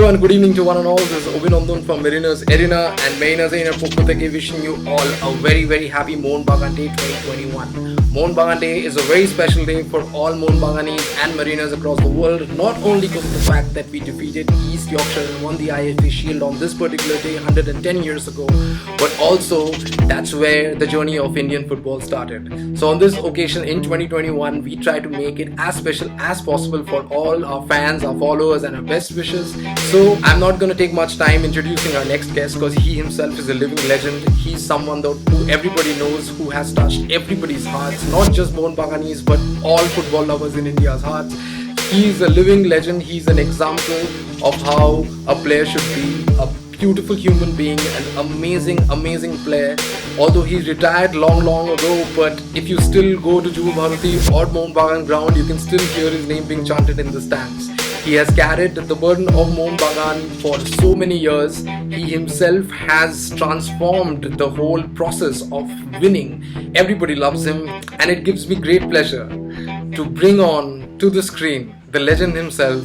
everyone, good evening to one and all. This is Abhinandan from Mariners Arena and Mariners Arena Pukutake wishing you all a very happy Mohun Bagan Day 2021. Mohun Bagan Day is a very special day for all Mohun Baganis and Mariners across the world, not only because of the fact that we defeated East Yorkshire and won the IFA Shield on this particular day 110 years ago, but also that's where the journey of Indian football started. So on this occasion in 2021, we try to make it as special as possible for all our fans, our followers and our best wishes. So I'm not going to take much time introducing our next guest because he himself is a living legend. He's someone who everybody knows, who has touched everybody's hearts, not just Mohun Baganis but all football lovers in India's hearts. He's a living legend. He's an example of how a player should be, a beautiful human being, an amazing player. Although he retired long ago, but if you still go to Juhu Bharati or Mohun Bagan ground, you can still hear his name being chanted in the stands. He has carried the burden of Mohun Bagan for so many years. He himself has transformed the whole process of winning. Everybody loves him, and it gives me great pleasure to bring on to the screen the legend himself,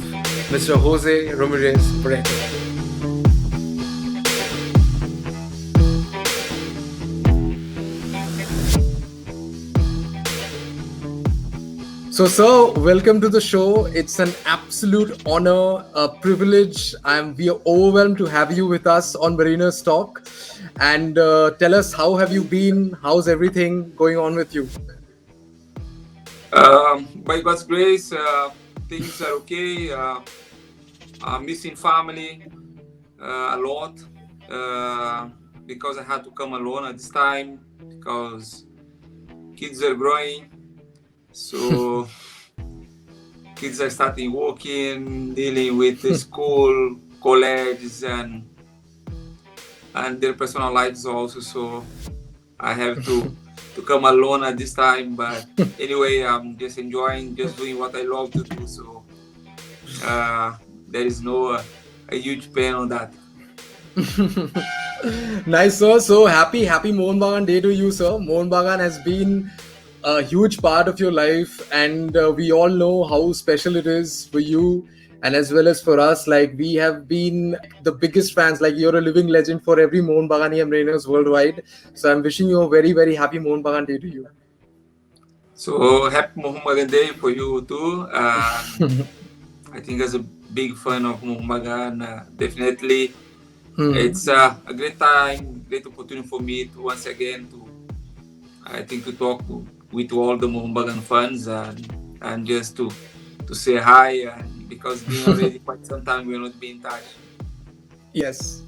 Mr. Jose Ramirez Barreto. So, sir, welcome to the show. It's an absolute honor, a privilege. We are overwhelmed to have you with us on Mariners Talk. And tell us, how have you been? How's everything going on with you? By God's grace, things are okay. I'm missing family a lot because I had to come alone at this time because kids are growing. So kids are starting working, dealing with the school, college, and their personal lives also. So I have to come alone at this time. But anyway, I'm just enjoying, just doing what I love to do. So there is no a huge pain on that. Nice, sir. So happy Mohun Bagan Day to you, sir. Mohun Bagan has been a huge part of your life, and we all know how special it is for you and as well as for us. Like, we have been the biggest fans. Like, you're a living legend for every Mohun Bagani and Mariners worldwide. So I'm wishing you a very happy Mohun Bagan Day to you. So happy Mohun Bagan Day for you too. I think as a big fan of Mohun Bagan, definitely it's a great time, great opportunity for me to once again to talk with all the Mohun Bagan fans and just to say hi, because it's been already quite some time we're not being in touch. Yes.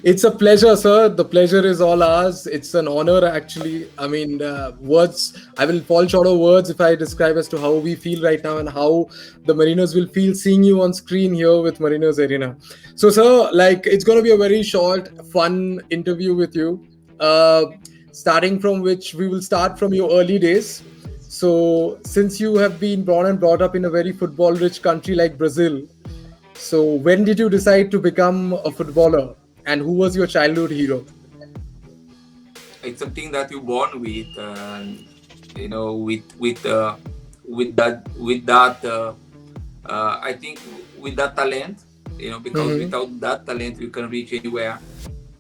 It's a pleasure, sir. The pleasure is all ours. It's an honor, actually. I mean, words, I will fall short of words if I describe as to how we feel right now and how the Mariners will feel seeing you on screen here with Mariners Arena. So, sir, like, it's going to be a very short, fun interview with you. Starting from which we will start from your early days. So, since you have been born and brought up in a very football-rich country like Brazil, so when did you decide to become a footballer, and who was your childhood hero? It's something that you're born with, with that. I think with that talent, because without that talent, you can reach anywhere.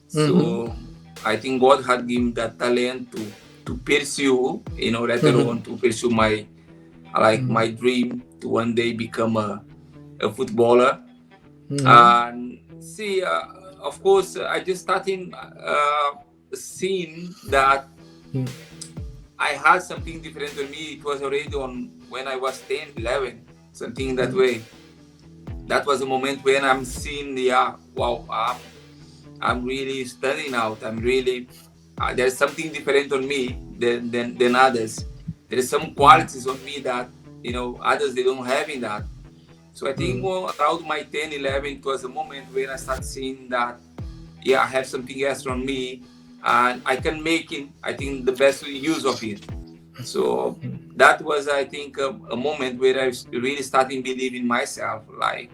So I think God had given that talent to pursue, later on to pursue my dream to one day become a footballer. And see, of course, I just started seeing that I had something different to me. It was already on when I was 10, 11, something that way. That was a moment when I'm seeing, wow, I'm really standing out. I'm really, there's something different on me than others. There's some qualities on me that, others, they don't have in that. So I think around my 10, 11, it was a moment when I started seeing that, I have something extra on me and I can make it, I think, the best use of it. So that was, I think, a moment where I really started believing myself, I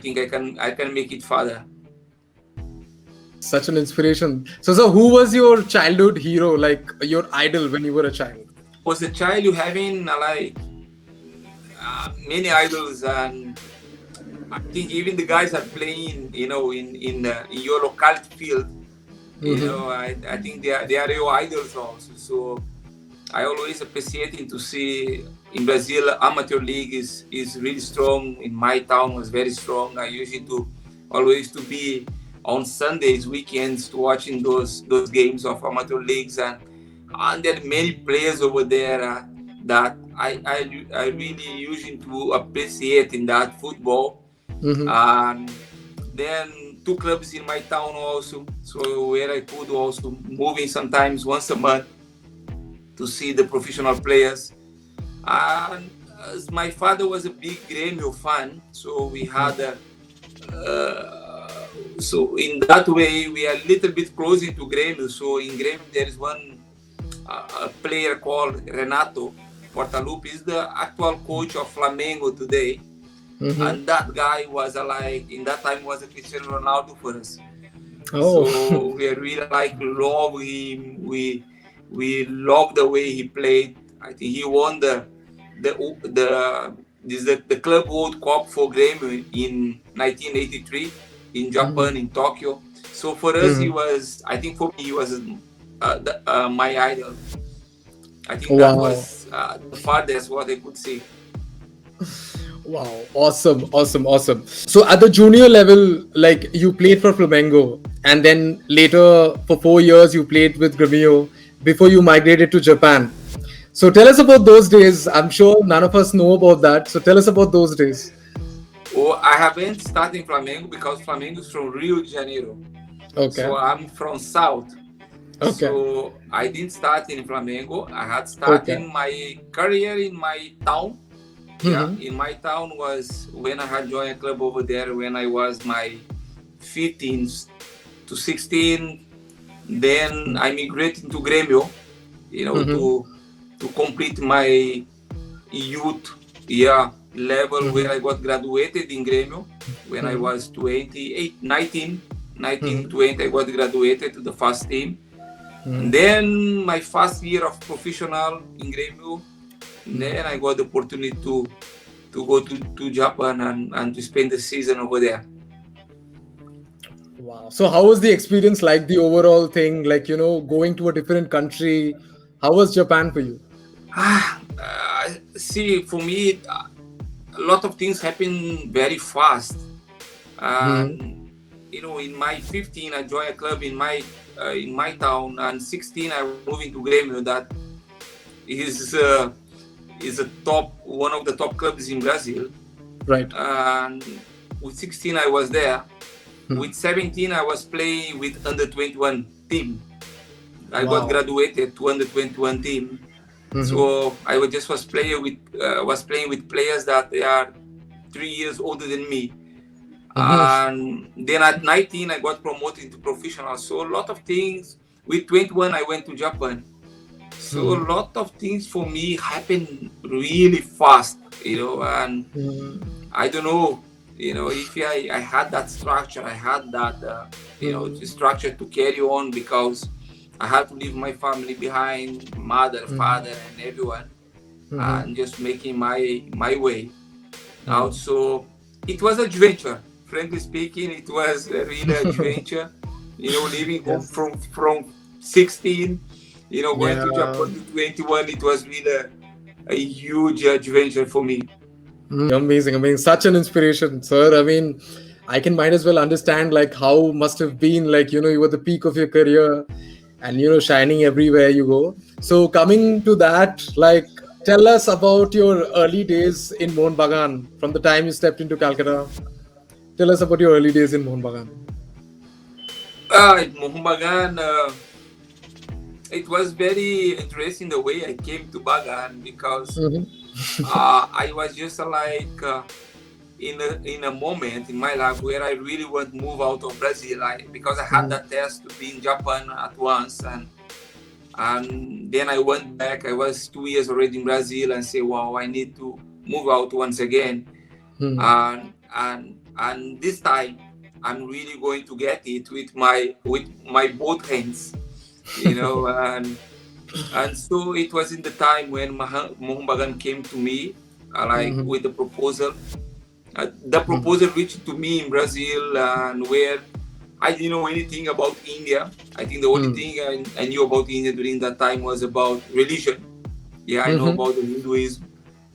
think I can make it further. Such an inspiration. So who was your childhood hero, like your idol when you were a child? Was a child you having many idols, and I think even the guys are playing, in your locality field. I think they are your idols also. So I always appreciating to see in Brazil amateur league is really strong. In my town was very strong. I usually to always to be on Sundays, weekends, to watching those games of amateur leagues, and there are many players over there that I really using to appreciate in that football. And then two clubs in my town also, so where I could also moving sometimes once a month to see the professional players. And as my father was a big Grêmio fan, so we had so in that way we are a little bit closer to Grêmio. So in Grêmio there is one a player called Renato Portaluppi, is the actual coach of Flamengo today. And that guy was like in that time was a Cristiano Ronaldo for us. Oh. So we really like love him. We love the way he played. I think he won the Club World Cup for Grêmio in 1983 in Japan, in Tokyo. So for us, he was. I think for me, he was my idol. I think that was the farthest what I could see. Wow, awesome. So at the junior level, like you played for Flamengo, and then later for 4 years you played with Grêmio before you migrated to Japan. So tell us about those days. I'm sure none of us know about that. So tell us about those days. Oh, I haven't started in Flamengo because Flamengo is from Rio de Janeiro. Okay. So I'm from South. Okay. So I didn't start in Flamengo. I had started my career in my town. Yeah, in my town was when I had joined a club over there when I was my 15 to 16. Then I migrated to Grêmio, to complete my youth level where I got graduated in Grêmio when I was 19, 20, I got graduated to the first team. And then my first year of professional in Grêmio, then I got the opportunity to go to Japan and to spend the season over there. Wow. So how was the experience, like the overall thing, like, going to a different country? How was Japan for you? See, for me, a lot of things happen very fast. And, in my 15, I joined a club in my town, and 16, I was moving to Grêmio. That is one of the top clubs in Brazil. Right. And with 16, I was there. With 17, I was playing with under 21 team. I got graduated to under 21 team. So I was playing with players that they are 3 years older than me. And then at 19, I got promoted to professional. So a lot of things. With 21, I went to Japan. So a lot of things for me happened really fast, and I don't know, if I had that structure, I had that, structure to carry on, because I had to leave my family behind, mother, father, and everyone, and just making my way out. So it was an adventure. Frankly speaking, it was a real adventure, leaving home from 16, going to Japan to 21, it was really a huge adventure for me. Amazing. Such an inspiration, sir. I can might as well understand like how must have been like, you were the peak of your career and, shining everywhere you go. So coming to that, like, tell us about your early days in Mohun Bagan from the time you stepped into Calcutta. Tell us about your early days in Mohun Bagan. Mohun Bagan, it was very interesting the way I came to Bagan, because I was just like in a moment in my life where I really want to move out of Brazil, because I had that test to be in Japan at once, and then I went back. I was 2 years already in Brazil, and say, wow, I need to move out once again, and this time I'm really going to get it with my both hands. And so it was in the time when Mohun Bagan came to me with the proposal, The proposal reached to me in Brazil, and where I didn't know anything about India. I think the only thing I knew about India during that time was about religion. Yeah, I know about the Hinduism.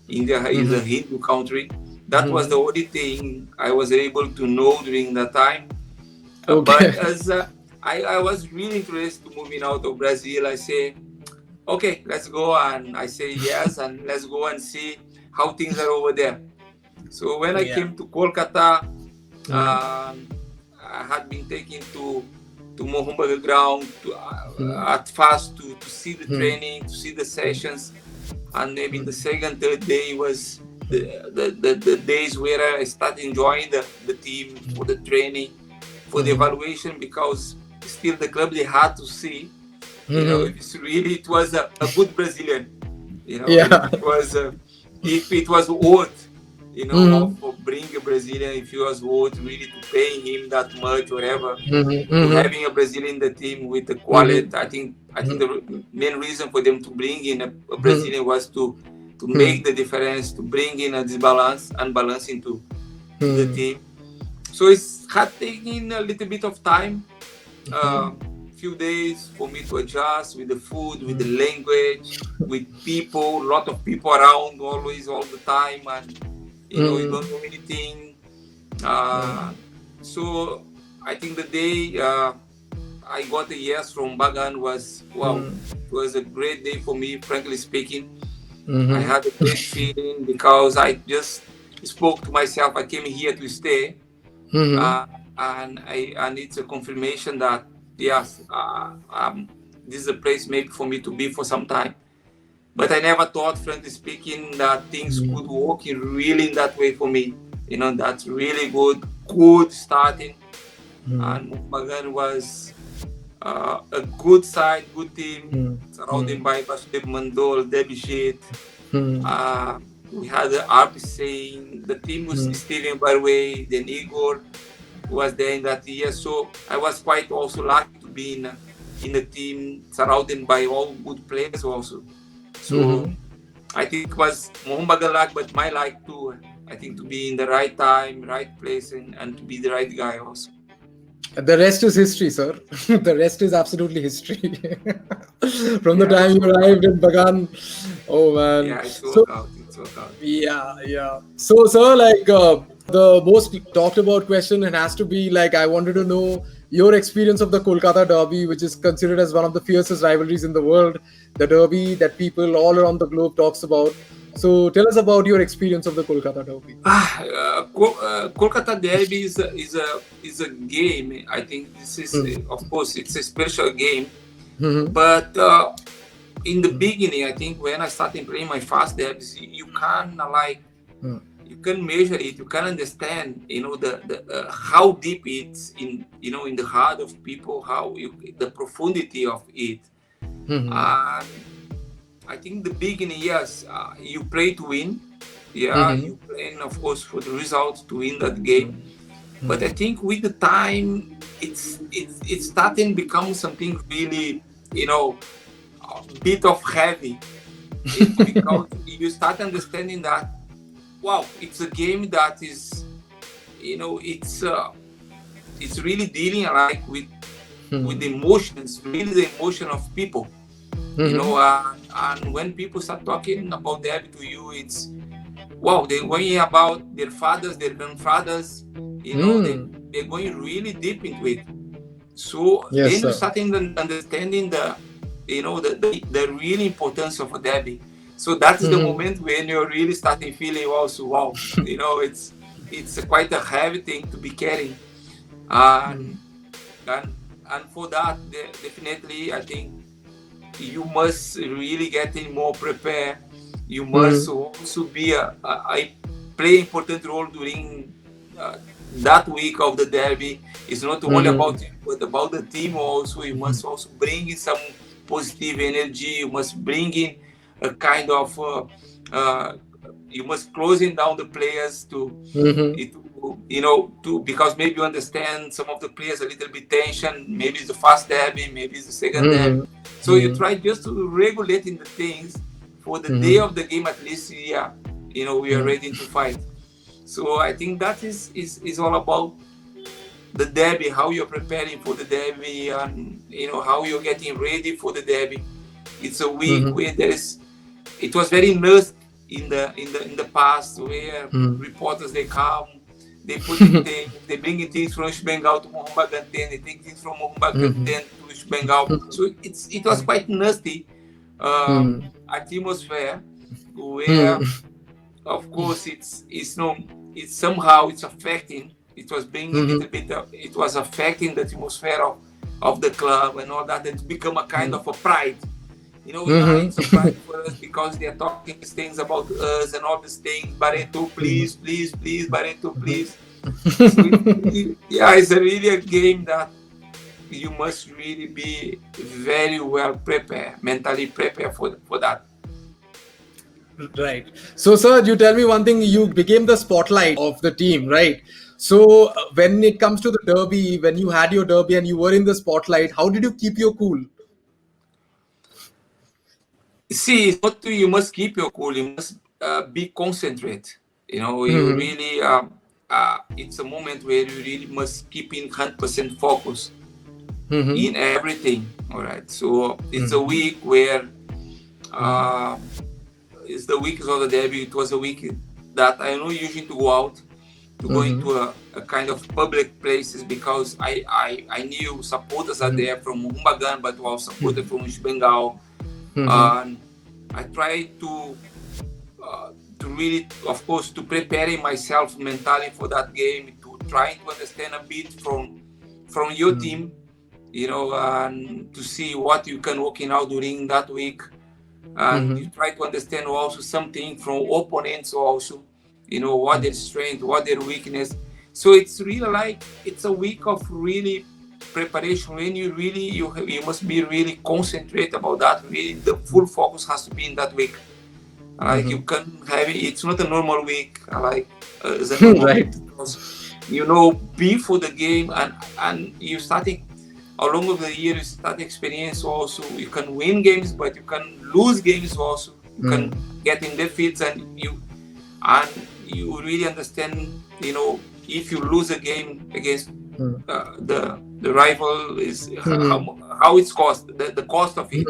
India is a Hindu country. That was the only thing I was able to know during that time. But Okay. as I was really interested to moving out of Brazil, I say, okay, let's go. And I say yes, and let's go and see how things are over there. So when I Yeah. came to Kolkata, Mm. I had been taken to Mohun Bagan ground Mm. at first to see the Mm. training, to see the sessions, and maybe the second, third day was the days where I started enjoying the team for the training, for the evaluation, because still the club they had to see, if it's really it was a good Brilliant, if Yeah. it was if it was worth, of bringing a Brazilian, if it was worth really to pay him that much, whatever, to having a Brazilian in the team with the quality. I think the main reason for them to bring in a Brazilian was to make the difference, to bring in a disbalance and balance into to the team. So it's had taken a little bit of time, few days for me to adjust with the food, with the language, with people, a lot of people around always, all the time, and you don't know anything. So I think the day I got a yes from Bagan was, wow, it was a great day for me, frankly speaking. I had a great feeling because I just spoke to myself. I came here to stay, uh, and it's a confirmation that yes, this is a place maybe for me to be for some time. But I never thought, frankly speaking, that things could work in really in that way for me. That's really good starting. And Bagan was a good side, good team, surrounded by Basudeb Mandol, Debishit. We had the RPC, the team was Steven Barway, then Igor was there in that year. So I was quite also lucky to be in a team surrounded by all good players also. So I think it was Mohun Bagan luck, but my luck too. I think to be in the right time, right place, and to be the right guy also. The rest is history, sir. The rest is absolutely history. From the Yeah, time it's you work out. arrived in Bagan, oh man. Yeah, it's So work out. It's work out. yeah, yeah. So, sir, like the most talked about question, it has to be like I wanted to know your experience of the Kolkata Derby, which is considered as one of the fiercest rivalries in the world. The Derby that people all around the globe talks about. So, tell us about your experience of the Kolkata Derby. Kolkata Derby is a game. I think this is, of course, it's a special game. But in the beginning, I think when I started playing my fast derbys, you can like you can measure it, you can understand, the how deep it's in the heart of people, the profundity of it. And I think the beginning, yes, you play to win. Yeah, you play, of course, for the result to win that game. But I think with the time, it's starting to become something really, a bit of heavy. It's because you start understanding that, wow, it's a game that is, it's really dealing like with the emotions, really the emotion of people. And when people start talking about derby to you, it's wow, they're going about their fathers, their grandfathers, they're going really deep into it. So Yes, then you sir. start understanding the real importance of a derby. So that is the moment when you're really starting feeling also, wow, it's quite a heavy thing to be carrying. And and and for that, definitely, I think you must really get in more prepared. You must also be a play important role during that week of the derby. It's not only about you, but about the team also. You must also bring in some positive energy. You must bring in a kind of you must closing down the players it, because maybe you understand some of the players a little bit tension. Maybe it's the first derby, maybe it's the second derby. So you try just to regulate in the things for the day of the game. At least, yeah, we are ready to fight. So I think that is all about the derby, how you're preparing for the derby, and how you're getting ready for the derby. It's a week where it was very nervous in the past, where reporters they come, they put in things, they bring in things from West Bengal to Mohun Bagan, they take things from Mohun Bagan to West Bengal. So it was quite nasty atmosphere, where of course it's no it's somehow it's affecting. It was bringing a little bit it was affecting the atmosphere of the club and all that. It's become a kind of a pride. Now it's a pride for us because they're talking these things about us and all these things. Barreto, please, please, please, Barreto, please. So it's a really a game that you must really be very well prepared, mentally prepared for that. Right. So, sir, you tell me one thing. You became the spotlight of the team, right? So, when it comes to the derby, when you had your derby and you were in the spotlight, how did you keep your cool? See, it's not you must keep your cool. You must be concentrate. You really. It's a moment where you really must keep in 100% focus in everything. All right. So it's a week where it's the week of the derby. It was a week that I know usually to go out, to go into a kind of public places, because I knew supporters are there from Mohun Bagan, but also supporters from West Bengal. And I tried to really, of course, to preparing myself mentally for that game, to try to understand a bit from your team, and to see what you can working out during that week. And you try to understand also something from opponents also, what their strength, what their weakness. So it's really like, it's a week of really preparation when you really, you must be really concentrate about that. Really, the full focus has to be in that week. Like you can have it, it's not a normal week, like it's a normal Right. week, because before the game, and you starting along of the year, you start experience also. You can win games, but you can lose games also. You can get in defeats, and you really understand, if you lose a game against the rival, is how it's cost, the cost of it.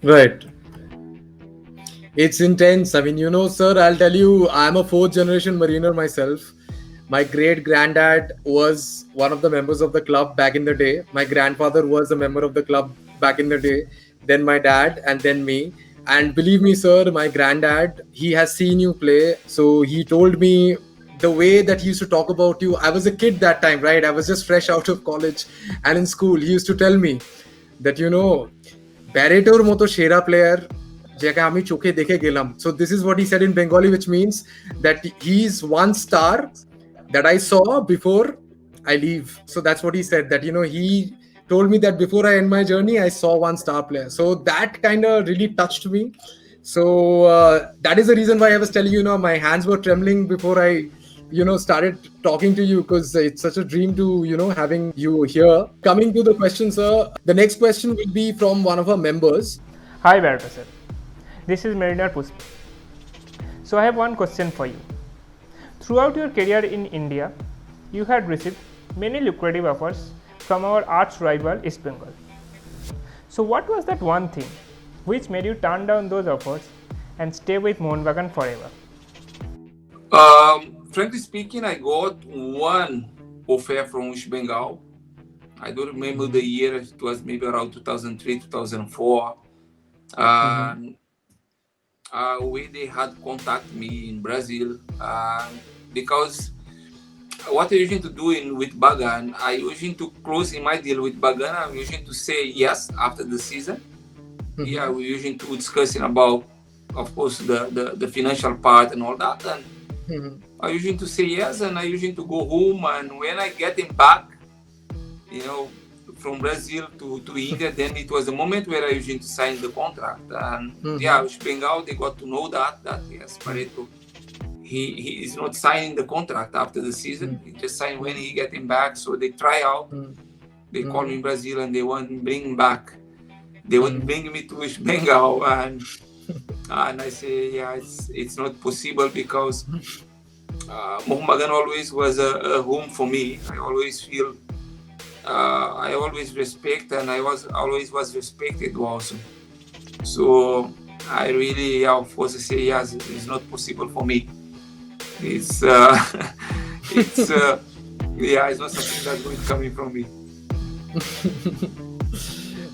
Right. It's intense. I mean, sir, I'll tell you, I'm a fourth generation Mariner myself. My great granddad was one of the members of the club back in the day. My grandfather was a member of the club back in the day. Then my dad, and then me. And believe me, sir, my granddad, he has seen you play. So he told me the way that he used to talk about you. I was a kid that time, right? I was just fresh out of college and in school. He used to tell me that, Barretor moto Shera player. যেটা আমি চোখে দেখে গেলাম. So this is what he said in Bengali, which means that he's one star that I saw before I leave. So that's what he said, that he told me that before I end my journey I saw one star player. So that kind of really touched me. So that is the reason why I was telling you, my hands were trembling before I started talking to you, because it's such a dream to having you here. Coming to the question, sir, the next question will be from one of our members. Hi Barreto sir, this is Mariner Pusp. So I have one question for you. Throughout your career in India, you had received many lucrative offers from our arch rival East Bengal. So what was that one thing which made you turn down those offers and stay with Mohun Bagan forever? Frankly speaking, I got one offer from West Bengal. I don't remember the year. It was maybe around 2003, 2004. Where they had contacted me in Brazil, because what I usually to do with Bagan, I usually to close in my deal with Bagan. I'm usually to say yes after the season. Yeah, we usually to discussing about, of course, the financial part and all that. And I usually to say yes, and I usually to go home. And when I get him back, from Brazil to India, then it was the moment where I usually to sign the contract. And West Bengal, they got to know that yes, Barreto, he is not signing the contract after the season. He just signed when he get him back. So they try out. They call me in Brazil and they want to bring him back. They want to bring me to West Bengal, and I say, yeah, it's not possible, because Mohun Bagan always was a home for me. I always feel, I always respect, and I was always was respected also. So I really, of course, say yes. It's not possible for me. It's it's yeah, it's not something that's going to come in from me.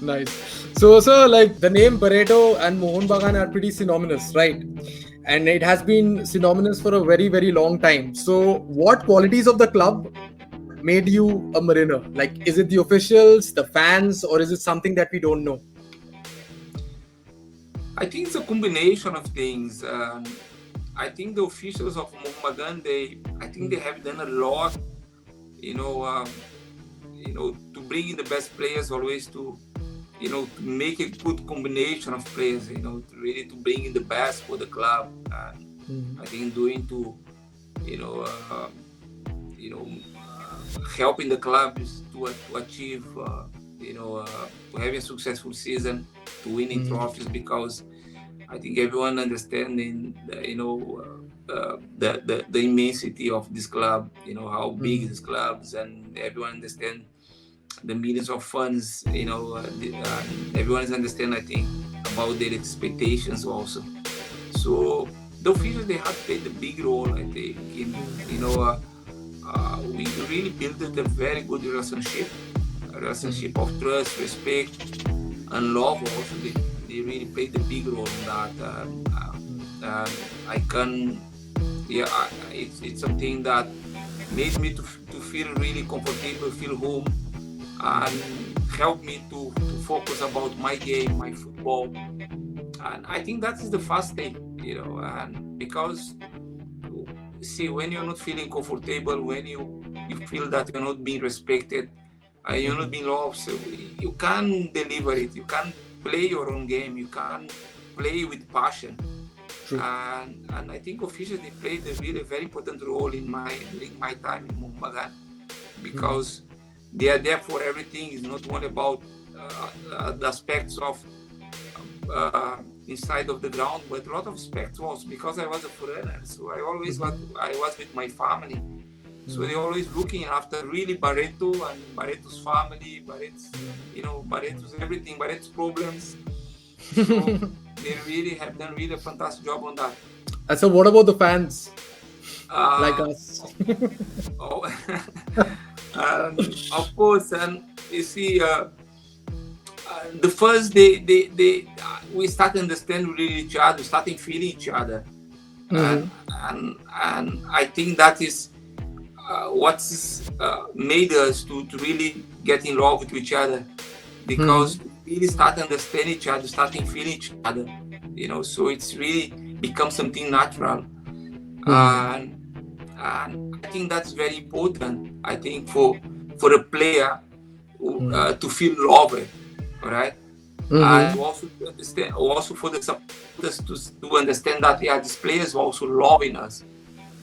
Nice. So, sir, like the name Barreto and Mohun Bagan are pretty synonymous, right? And it has been synonymous for a very, very long time. So, what qualities of the club made you a Mariner? Like, is it the officials, the fans, or is it something that we don't know? I think it's a combination of things. I think the officials of Mohun Bagan, I think they have done a lot, you know, to bring in the best players, always to to make a good combination of players, really to bring in the best for the club. And I think doing to, helping the clubs to achieve, to have a successful season, to winning trophies, because I think everyone understanding, the immensity of this club, how big this club is, and everyone understand the millions of funds, everyone is understand, I think, about their expectations also. So the officials, they have played a big role, I think, in, we really built a very good relationship of trust, respect, and love also. They really played a big role in that. I can, it's something that made me to feel really comfortable, feel home, and help me to focus about my game, my football. And I think that is the first thing, and because, see, when you're not feeling comfortable, when you feel that you're not being respected, you're not being loved, so you can't deliver it, you can't play your own game, you can't play with passion. True. And I think officials, they played a really very important role in my time in Mohun Bagan, because they are there for everything. It's not only about the aspects of inside of the ground, but a lot of aspects also, because I was a foreigner, so I always I was with my family. So they're always looking after really Barreto and Barreto's family, Barreto's everything, Barreto's problems. So they really have done really a fantastic job on that. And so what about the fans? Like us? Of course, and you see, the first day, we start understanding really each other, starting feeling each other. And I think that is what's made us to really get in love with each other, because we really start understanding each other, starting feeling each other, so it's really become something natural. And I think that's very important, I think, for a player to feel loved, all right? And also to understand, also for the supporters to understand that, these players are also loving us.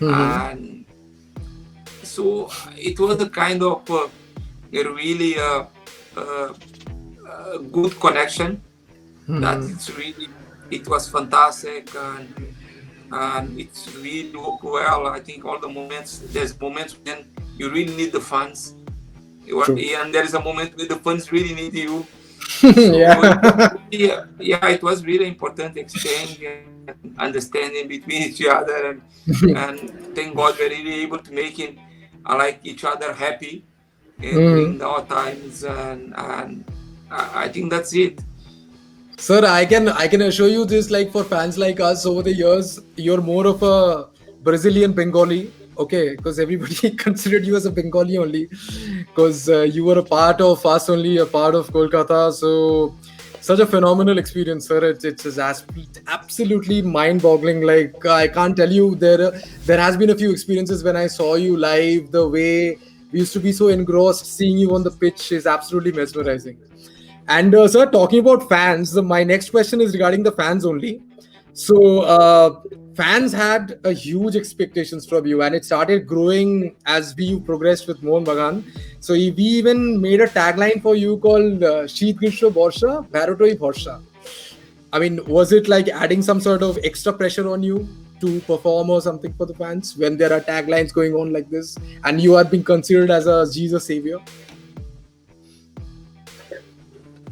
And so it was a kind of a really good connection, that it was fantastic, and it's really worked well. I think all the moments, there's moments when you really need the funds, and there is a moment when the funds really need you. So it was really important exchange and understanding between each other, and thank God we're really able to make it like each other happy during our times, and I think that's it. Sir, I can assure you this, like, for fans like us over the years, you're more of a Brazilian Bengali, okay? Because everybody considered you as a Bengali only, because you were a part of us only, a part of Kolkata. So such a phenomenal experience, sir. It's absolutely mind-boggling. Like, I can't tell you, there has been a few experiences when I saw you live. The way we used to be so engrossed, seeing you on the pitch is absolutely mesmerizing. And sir, talking about fans, my next question is regarding the fans only. So fans had a huge expectations from you, and it started growing as we progressed with Mohun Bagan. So we even made a tagline for you called Sheet Grishma Borsha, Barretoi Bhorsha. I mean, was it like adding some sort of extra pressure on you? to perform or something for the fans when there are taglines going on like this, and you are being considered as a Jesus savior?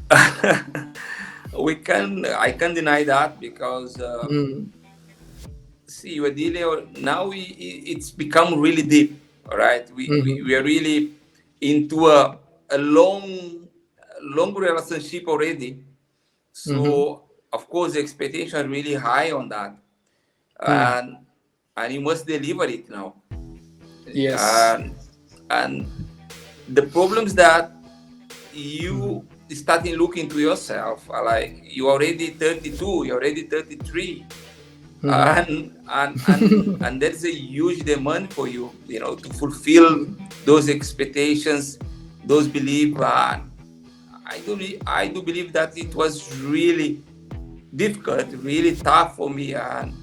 I can't deny that because Mm. see, we're dealing now. It's become really deep. All right, we are really into a long relationship already. Mm-hmm. So of course, the expectation are really high on that, Mm. and you must deliver it now. Yes. And the problems that you starting looking to yourself like you already 32, you're already 33, Mm-hmm. and there's a huge demand for you, you know, to fulfill those expectations, those beliefs. And I do believe that it was really difficult, really tough for me, and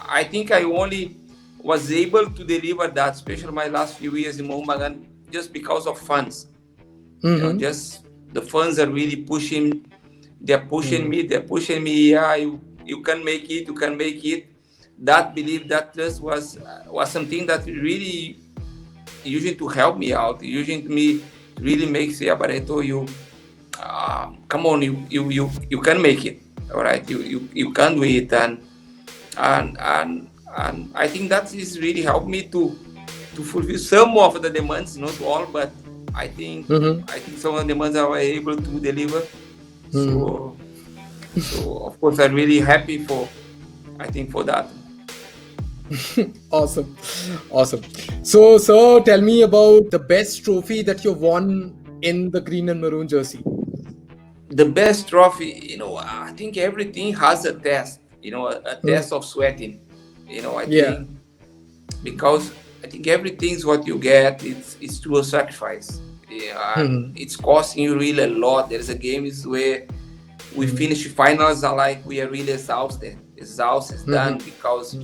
I think I only was able to deliver that, especially my last few years in Mohun Bagan, just because of funds. You know, Mm-hmm. just the funds are really pushing. They're pushing me. They're pushing me. Yeah, you can make it. You can make it. That belief, that trust was something that really using to help me out. Using me really makes, yeah, Barreto, you come on, you can make it. All right, you can do it, and I think that is really helped me to fulfill some of the demands, not all, but I think Mm-hmm. I think some of the demands I was able to deliver. Mm-hmm. So of course I'm really happy for, I think, for that. Awesome. Awesome. So, sir, tell me about the best trophy that you've won in the green and maroon jersey. The best trophy, you know, I think everything has a test, you know, a Mm. test of sweating. You know, I Yeah. think because I think everything's what you get, it's through a sacrifice. Yeah, and Mm-hmm. it's costing you really a lot. There's a games where we finish finals are like we are really exhausted done, Mm-hmm. because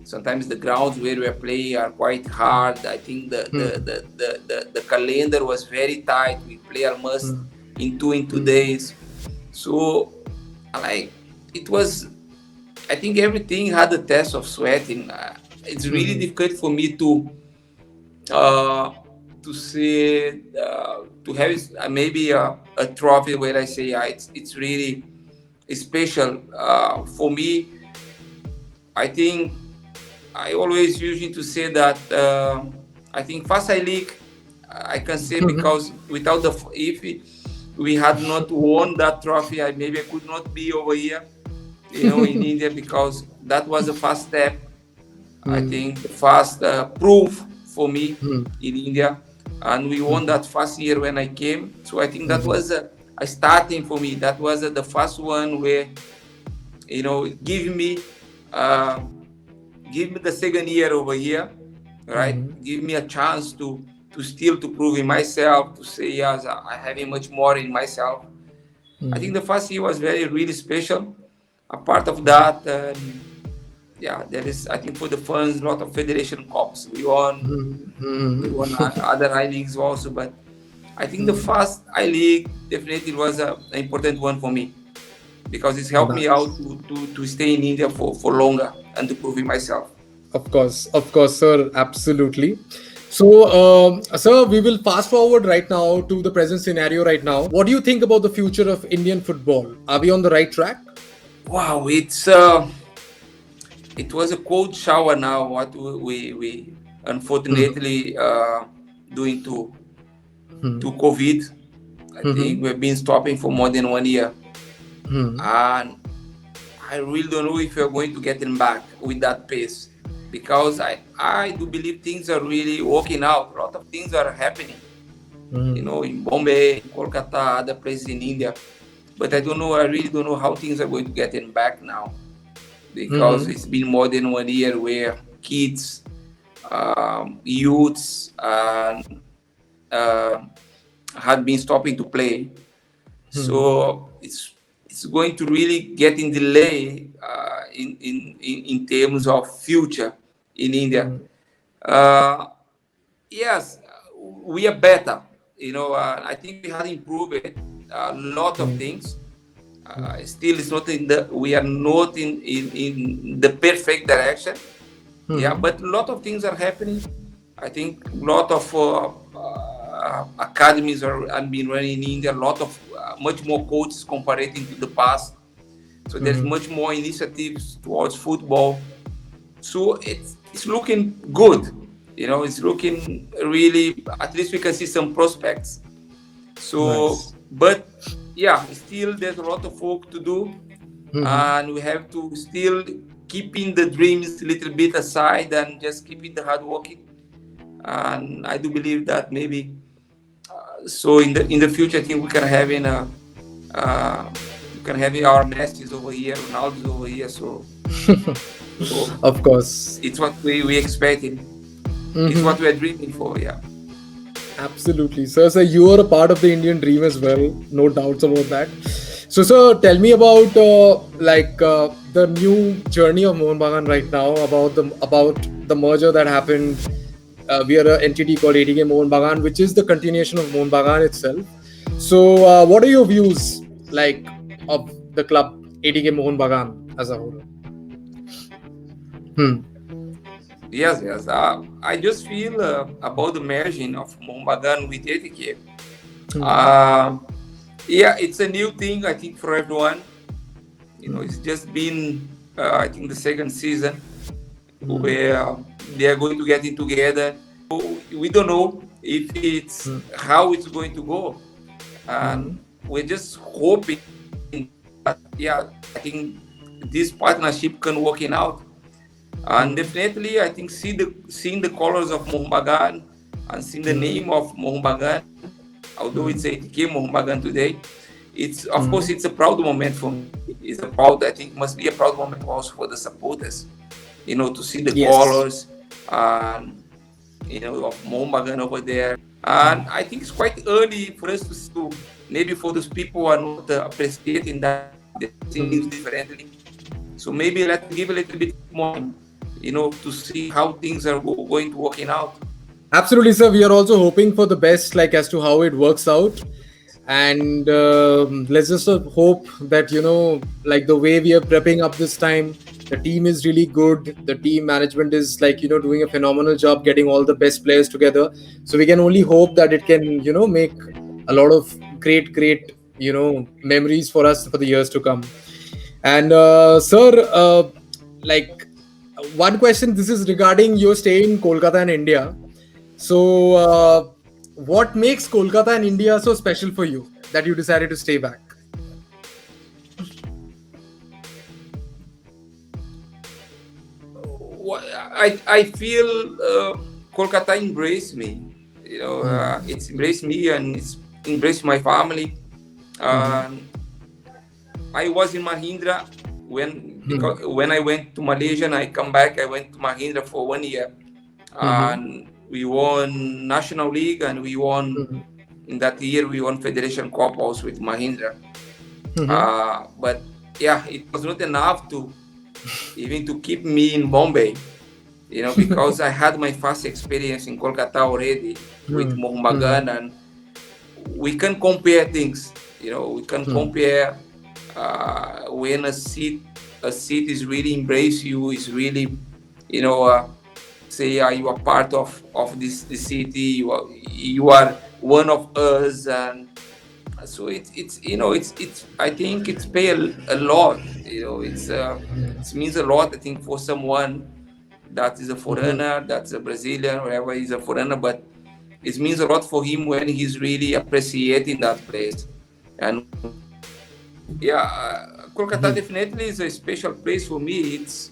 sometimes the grounds where we are playing are quite hard. I think the calendar was very tight. We play almost in two Mm-hmm. days. So like it was, I think everything had a test of sweating. It's really Mm-hmm. difficult for me uh, to say to have maybe a trophy where I say, yeah, it's really special for me. I think I always using to say that I think Fast I League I can say, because without if we had not won that trophy, maybe I could not be over here, you know, in India, because that was the first step. I think the first proof for me in India, and we won that first year when I came. So I think that was a starting for me. That was the first one where, you know, uh, give me the second year over here, right? Mm-hmm. Give me a chance to still to prove in myself, to say yes, I have much more in myself. I think the first year was very really special. A part of that, yeah, there is, I think, for the fans, a lot of federation cups we won other I leagues also, but I think the first I league definitely was an important one for me, because it's helped me out Nice. to stay in India for longer and to prove it myself. Of course, sir. Absolutely. So, sir, we will fast forward right now to the present scenario right now. What do you think about the future of Indian football? Are we on the right track? Wow, it was a cold shower now. What we unfortunately doing to COVID. I think we've been stopping for more than 1 year, and I really don't know if we're going to get them back with that pace, because I do believe things are really working out. A lot of things are happening, you know, in Bombay, in Kolkata, other places in India. But I don't know. I really don't know how things are going to get them back now, because Mm-hmm. it's been more than 1 year where kids, youths, uh, had been stopping to play. So it's going to really get in delay in terms of future in India. Uh, yes, we are better. You know, I think we had improved a lot of things. Still, it's not we are not in the perfect direction. Yeah, but a lot of things are happening. I think a lot of academies are being running in India. A lot of much more coaches comparing to the past. So there's much more initiatives towards football. So it's looking good. It's looking really. At least we can see some prospects. So, Nice. but yeah, still there's a lot of work to do, and we have to still keeping the dreams a little bit aside and just keeping the hard working. And I do believe that maybe so in the future, I think we can have our Messi's over here, Ronaldo's over here. So Of course. it's what we expecting. It's what we're dreaming for. Yeah. Absolutely. So you are a part of the Indian dream as well. No doubts about that. So, sir, tell me about the new journey of Mohun Bagan right now. About the merger that happened. We are an entity called ATK Mohun Bagan, which is the continuation of Mohun Bagan itself. So, what are your views of the club ATK Mohun Bagan as a whole? Yes, yes. I just feel about the merging of Mohun Bagan with ATK. Yeah, it's a new thing, I think, for everyone. It's just been, I think, the second season where they are going to get it together. We don't know if it's how it's going to go. And we're just hoping that, yeah, I think this partnership can work out. And definitely, I think seeing the colors of Mohun Bagan and seeing the name of Mohun Bagan, although it's ATK Mohun Bagan today, it's of course it's a proud moment for me. I think must be a proud moment also for the supporters. To see the colors and of Mohun Bagan over there. And I think it's quite early for us to maybe for those people who are not appreciating that they see things differently. So maybe let's give a little bit more time, to see how things are going to working out. Absolutely, sir. We are also hoping for the best, as to how it works out. And let's just hope that, the way we are prepping up this time, the team is really good. The team management is doing a phenomenal job getting all the best players together. So we can only hope that it can, make a lot of great, memories for us for the years to come. And sir, one question, this is regarding your stay in Kolkata and India. So what makes Kolkata and India so special for you that you decided to stay back? I feel Kolkata embraced me. It's embraced me and it's embraced my family. I was in Mahindra because when I went to Malaysia and I come back, I went to Mahindra for 1 year. And we won National League and we won, in that year, we won Federation Cup also with Mahindra. But yeah, it was not enough to even to keep me in Bombay, because I had my first experience in Kolkata already with Mohun Bagan, and we can compare things. We can compare when a seat is really embrace you, is really, say you are part of this city, you are one of us, and so it's I think it's pay a lot. It means a lot, I think, for someone that is a foreigner, that's a Brazilian, wherever he's a foreigner, but it means a lot for him when he's really appreciating that place. And yeah, Kolkata definitely is a special place for me. It's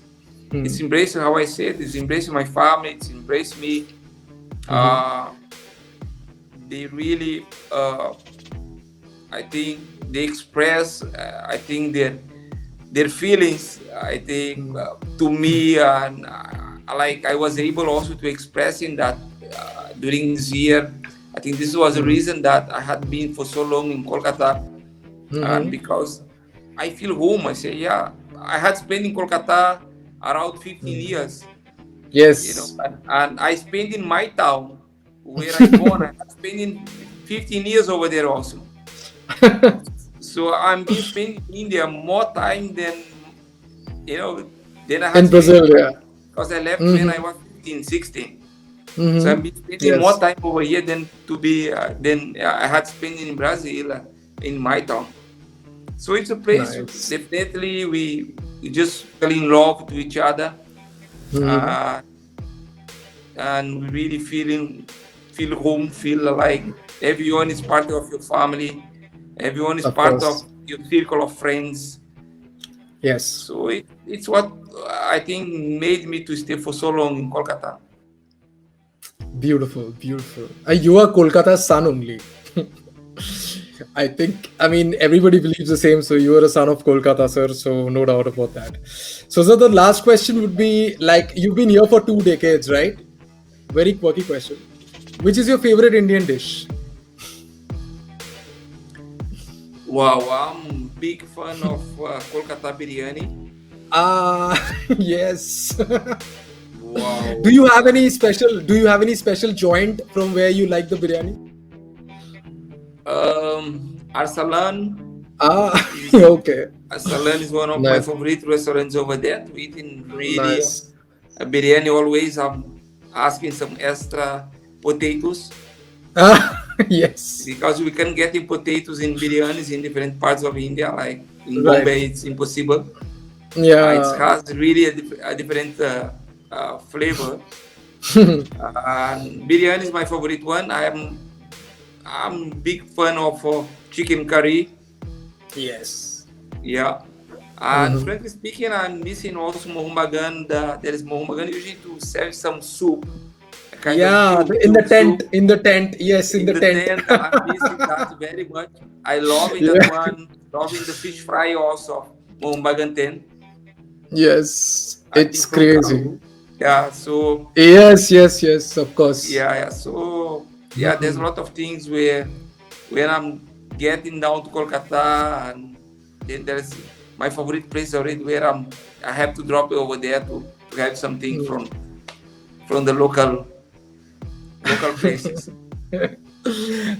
embracing, how I said, it's embracing my family, it's embracing me. They really, I think they express, I think their feelings, I think, to me, and I was able also to express in that during this year. I think this was the reason that I had been for so long in Kolkata, and because I feel home. I say, yeah, I had spent in Kolkata around 15 years. Yes. And I spent in my town where I born. I had spent in 15 years over there also. So I'm been spending in India more time than you know than I In had spent, Brazil, yeah. because I left when I Mm-hmm. was 15, 16. So Mm-hmm. I've been spending more Yes. time over here than I had spent in Brazil, in my town. So it's a place Nice. definitely we just fell in love with each other, Mm-hmm. uh, and we really feel home, feel like everyone is part of your family, everyone is Of part course. of your circle of friends. Yes. So it's what I think made me to stay for so long in Kolkata. Beautiful, beautiful. You are Kolkata's son only. I think, I mean, everybody believes the same. So you are a son of Kolkata, sir. So no doubt about that. So, sir, the last question would be like, you've been here for 2 decades, right? Very quirky question. Which is your favorite Indian dish? Wow, I'm big fan of Kolkata biryani. Ah, yes. Wow, Do you have any special? Do you have any special joint from where you like the biryani? Arsalan Ah, is okay. Arsalan is one of my Nice, favorite restaurants over there. To eat in really nice. biryani always. I'm asking some extra potatoes, Ah, yes. because we can get the potatoes in biryanis in different parts of India. Like in Right. Bombay, it's impossible. It Yeah. has really a different flavor. Biryani is my favorite one. I'm big fan of chicken curry. Yes. Yeah. And Mhm. frankly speaking, I'm missing also Mohun Bagan. There is Mohun Bagan usually to serve some soup, a kind of Yeah, in the milk tent, soup in the tent. Yes, in in the the tent. tent. I'm missing that very much. I loving that Yeah. one. Loving the fish fry also. Mohun Bagan tent. Yes, I it's think from crazy. Kalu. Yeah. So Yes, yes, yes, of course. yeah. So yeah, there's a Mhm. lot of things where when I'm getting down to Kolkata, and then there's my favorite place already where I have to drop over there to have something from the local places.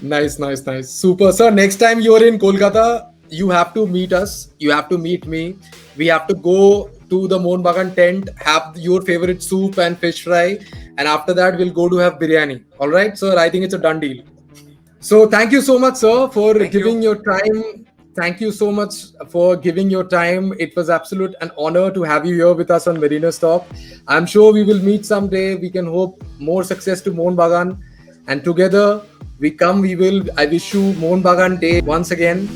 Nice, nice, nice. Super. Sir, next time you're in Kolkata, you have to meet us. You have to meet me. We have to go to the Mohun Bagan tent, have your favorite soup and fish fry, and after that, we'll go to have biryani. All right, sir? I think it's a done deal. So, thank you so much, sir, for Thank giving you. your time. Thank you so much for giving your time. It was absolute an honor to have you here with us on Marina's Talk. I'm sure we will meet someday. We can hope more success to Mohun Bagan. And together we come, we will. I wish you Mohun Bagan Day once again.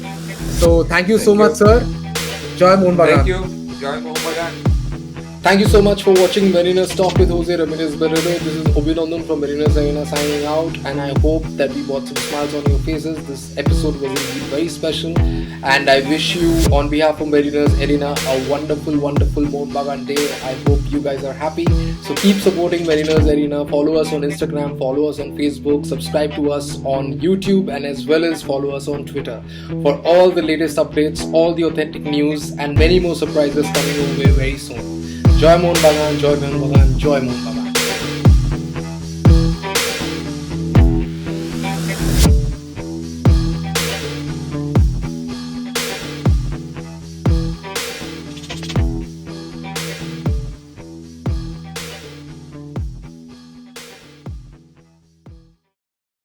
So thank you so Thank much, you. sir. Joy Mohun Thank Bagan. you. Joy Mohun Bagan. Thank you so much for watching Marina's Talk with Jose Ramirez Barreto. This is Abhinandan from Marina's Arena signing out, and I hope that we brought some smiles on your faces. This episode was indeed very special, and I wish you, on behalf of Marina's Arena, a wonderful, wonderful Mohun Bagan day. I hope you guys are happy. So keep supporting Marina's Arena. Follow us on Instagram, follow us on Facebook, subscribe to us on YouTube, and as well as follow us on Twitter for all the latest updates, all the authentic news, and many more surprises coming your way very soon. Joy Mohun Bagan, Joy Mohun Bagan, Joy Mohun Bagan.